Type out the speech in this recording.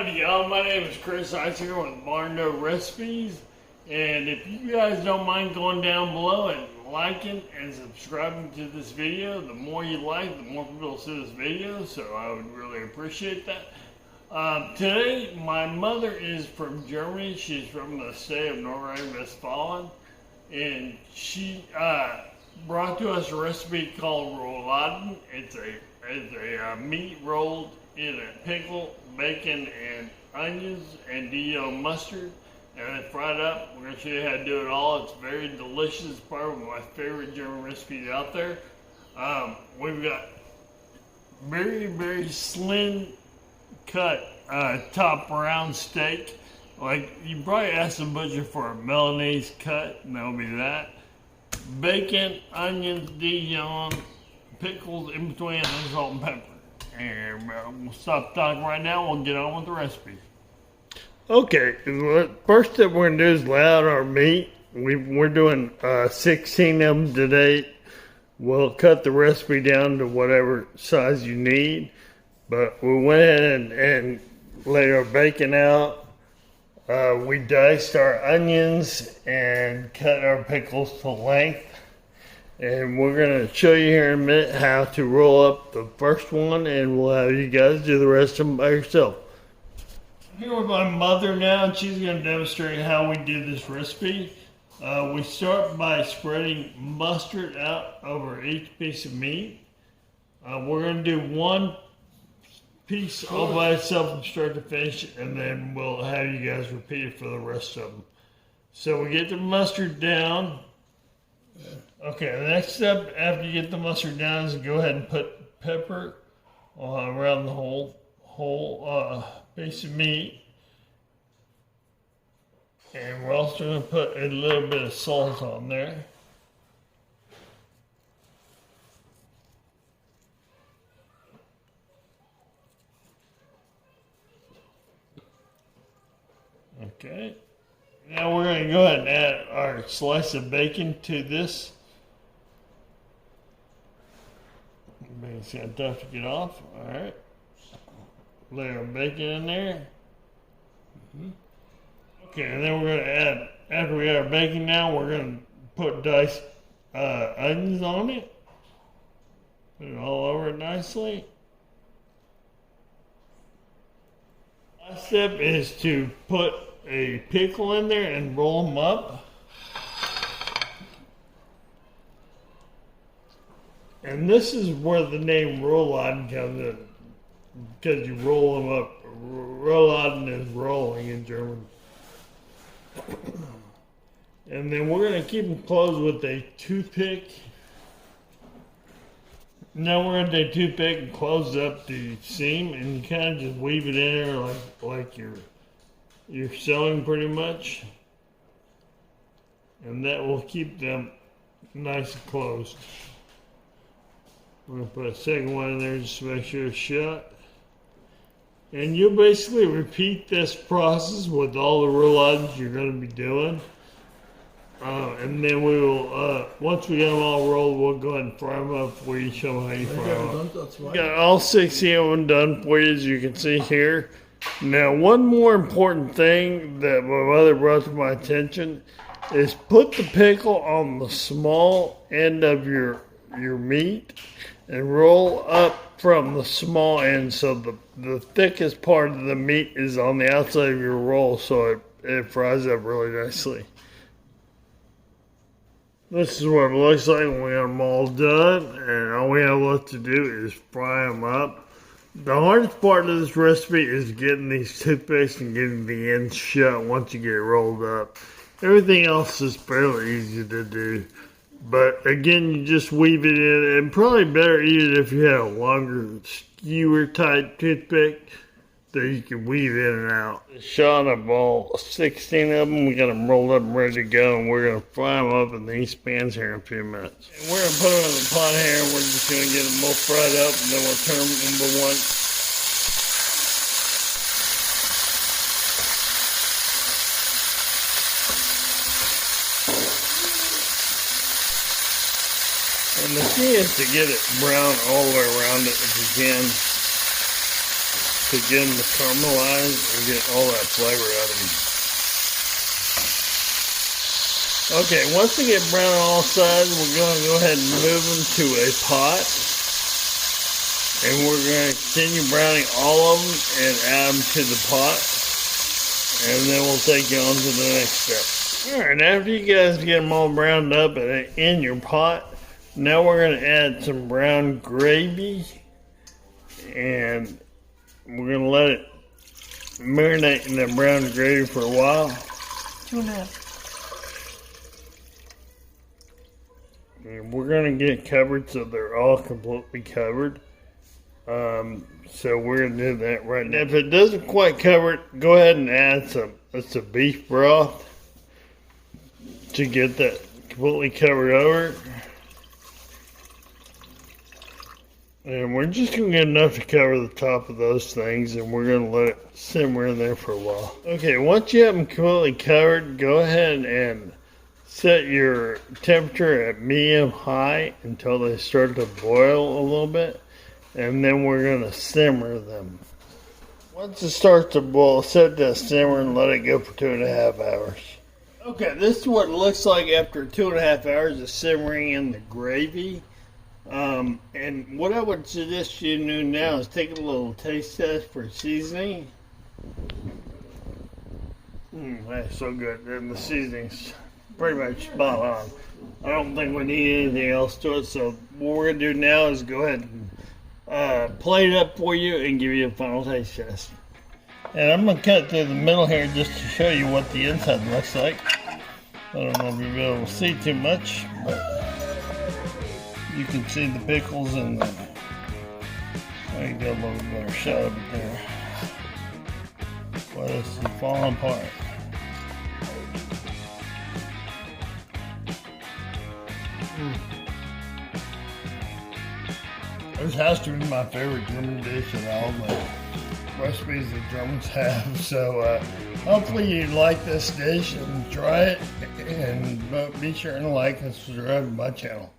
Howdy y'all, my name is Chris. I'm here with Barno Recipes, and if you guys don't mind going down below and liking and subscribing to this video, the more you like, the more people will see this video, so I would really appreciate that. Today, my mother is from Germany. She's from the state of North Rhine-Westphalia, and she brought to us a recipe called Rouladen. It's a meat rolled in a pickle, bacon, and onions, and Dijon mustard, and then fried up. We're going to show you how to do it all. It's very delicious. It's probably one of my favorite German recipes out there. We've got very slim cut top round steak. Like, you probably ask the butcher for a Milanese cut, and that'll be that. Bacon, onions, Dijon, pickles in between, and salt and pepper. And we'll stop talking right now. We'll get on with the recipe. Okay, first step we're going to do is lay out our meat. We're doing 16 of them today. We'll cut the recipe down to whatever size you need. But we went ahead and laid our bacon out. We diced our onions and cut our pickles to length. And we're going to show you here in a minute how to roll up the first one, and we'll have you guys do the rest of them by yourself. I'm here with my mother now, and she's going to demonstrate how we do this recipe. We start by spreading mustard out over each piece of meat. We're going to do one piece all by itself from start to finish, and then we'll have you guys repeat it for the rest of them. So we get the mustard down. Okay, the next step after you get the mustard down is to go ahead and put pepper around the whole piece of meat. And we're also going to put a little bit of salt on there. Okay. Now we're going to go ahead and add our slice of bacon to this. Bacon's kind of tough to get off. Alright. Lay our bacon in there. Okay, and then we're going to add, after we add our bacon now, we're going to put diced onions on it. Put it all over it nicely. Last step is to put a pickle in there and roll them up. And this is where the name Rouladen comes in, because you roll them up. Rouladen is rolling in German. And then we're going to keep them closed with a toothpick. Now we're going to take a toothpick and close up the seam, and you kind of just weave it in there like you're sewing pretty much. And that will keep them nice and closed. We're going to put a second one in there just to make sure it's shut. And you'll basically repeat this process with all the rouladens you're going to be doing. And then we will, once we get them all rolled, we'll go ahead and fry them up for you, show them how you fry them up. Got all 60 of them done for you, as you can see here. Now, one more important thing that my mother brought to my attention is put the pickle on the small end of your meat and roll up from the small end, so the thickest part of the meat is on the outside of your roll, so it fries up really nicely. This is what it looks like when we have them all done, and all we have left to do is fry them up. The hardest part of this recipe is getting these toothpicks and getting the ends shut once you get it rolled up. Everything else is fairly easy to do. But again, you just weave it in, and probably better even if you have a longer skewer type toothpick that you can weave in and out. Shot up all 16 of them. We got them rolled up and ready to go, and we're going to fry them up in these pans here in a few minutes. And we're going to put them in the pot here, and we're just going to get them both fried up, and then we'll turn them into one. And the key is to get it brown all the way around it if you can. to get them to caramelize and get all that flavor out of them. Okay, once they get brown on all sides, we're going to go ahead and move them to a pot. And we're going to continue browning all of them and add them to the pot. And then we'll take you on to the next step. Alright, after you guys get them all browned up and in your pot, now we're going to add some brown gravy. And we're going to let it marinate in that brown gravy for a while. 2.5. And we're going to get covered so they're all completely covered. So we're going to do that right now. If it doesn't quite cover it, go ahead and add some beef broth to get that completely covered over. And we're just going to get enough to cover the top of those things, and we're going to let it simmer in there for a while. Okay, once you have them completely covered, go ahead and set your temperature at medium-high until they start to boil a little bit, and then we're going to simmer them. Once it starts to boil, set that simmer and let it go for 2.5 hours. Okay, this is what it looks like after 2.5 hours of simmering in the gravy. And what I would suggest you do now is take a little taste test for seasoning. That's so good. And the seasoning's pretty much spot on. I don't think we need anything else to it, so what we're going to do now is go ahead and plate it up for you and give you a final taste test. And I'm going to cut through the middle here just to show you what the inside looks like. I don't know if you'll be able to see too much, but you can see the pickles and the... I can get a little better shot of it there. Well, this is falling apart. This has to be my favorite German dish of all the recipes that Germans have. So hopefully you like this dish and try it. And be sure to like and subscribe to my channel.